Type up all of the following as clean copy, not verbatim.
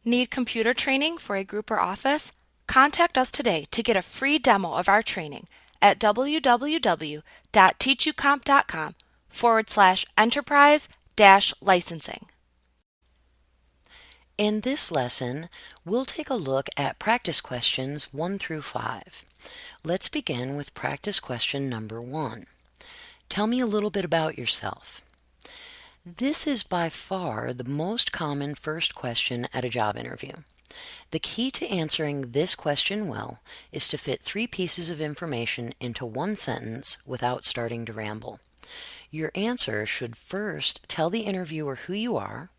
Need computer training for a group or office? Contact us today to get a free demo of our training at www.teachucomp.com/enterprise-licensing. In this lesson, we'll take a look at practice questions 1 through 5. Let's begin with practice question number 1. Tell me a little bit about yourself. This is by far the most common first question at a job interview. The key to answering this question well is to fit 3 pieces of information into one sentence without starting to ramble. Your answer should first tell the interviewer who you are,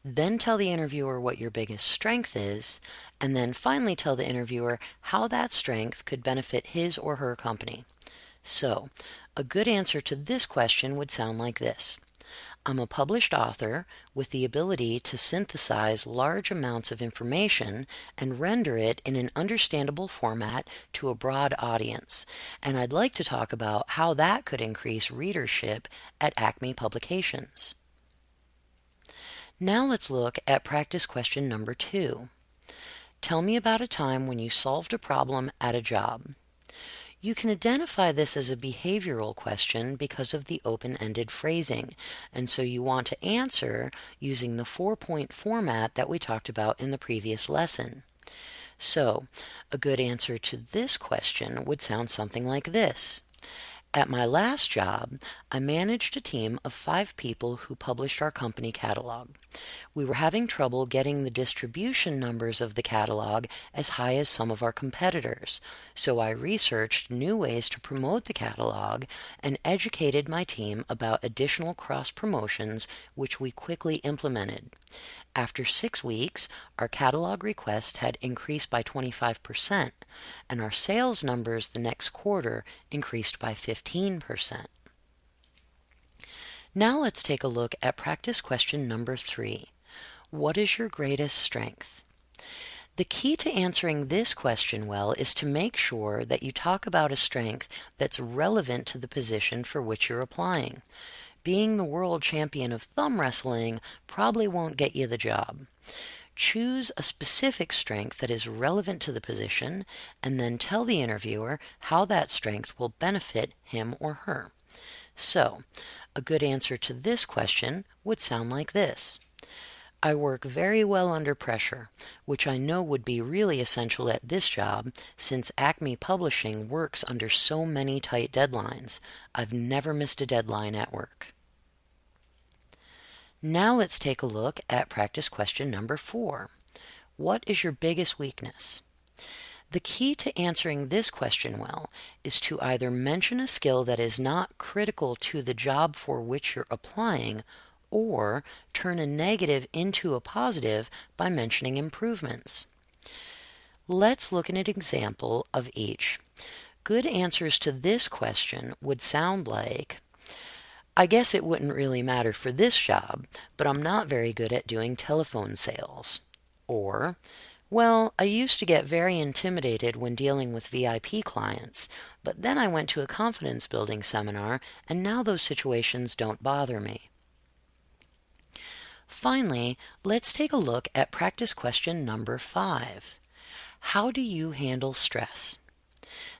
then tell the interviewer what your biggest strength is, and then finally tell the interviewer how that strength could benefit his or her company. So, a good answer to this question would sound like this. I'm a published author with the ability to synthesize large amounts of information and render it in an understandable format to a broad audience, and I'd like to talk about how that could increase readership at Acme Publications. Now let's look at practice question number 2. Tell me about a time when you solved a problem at a job. You can identify this as a behavioral question because of the open-ended phrasing, and so you want to answer using the 4-point format that we talked about in the previous lesson. So, a good answer to this question would sound something like this. At my last job, I managed a team of 5 people who published our company catalog. We were having trouble getting the distribution numbers of the catalog as high as some of our competitors, so I researched new ways to promote the catalog and educated my team about additional cross-promotions, which we quickly implemented. After 6 weeks, our catalog request had increased by 25%, and our sales numbers the next quarter increased by 15%. Now let's take a look at practice question number 3. What is your greatest strength? The key to answering this question well is to make sure that you talk about a strength that's relevant to the position for which you're applying. Being the world champion of thumb wrestling probably won't get you the job. Choose a specific strength that is relevant to the position, and then tell the interviewer how that strength will benefit him or her. So, a good answer to this question would sound like this. I work very well under pressure, which I know would be really essential at this job since Acme Publishing works under so many tight deadlines. I've never missed a deadline at work. Now let's take a look at practice question number 4. What is your biggest weakness? The key to answering this question well is to either mention a skill that is not critical to the job for which you're applying, or turn a negative into a positive by mentioning improvements. Let's look at an example of each. Good answers to this question would sound like, I guess it wouldn't really matter for this job, but I'm not very good at doing telephone sales. Or, well, I used to get very intimidated when dealing with VIP clients, but then I went to a confidence building seminar, and now those situations don't bother me. Finally, let's take a look at practice question number 5. How do you handle stress?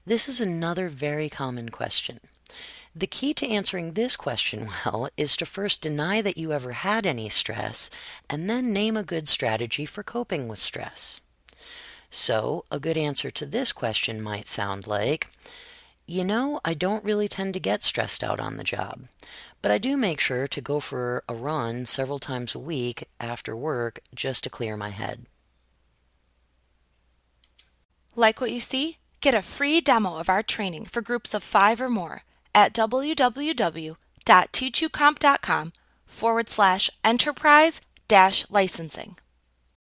This is another very common question. The key to answering this question well is to first deny that you ever had any stress, and then name a good strategy for coping with stress. So, a good answer to this question might sound like, I don't really tend to get stressed out on the job, but I do make sure to go for a run several times a week after work just to clear my head. Like what you see? Get a free demo of our training for groups of 5 or more at www.teachucomp.com/enterprise-licensing.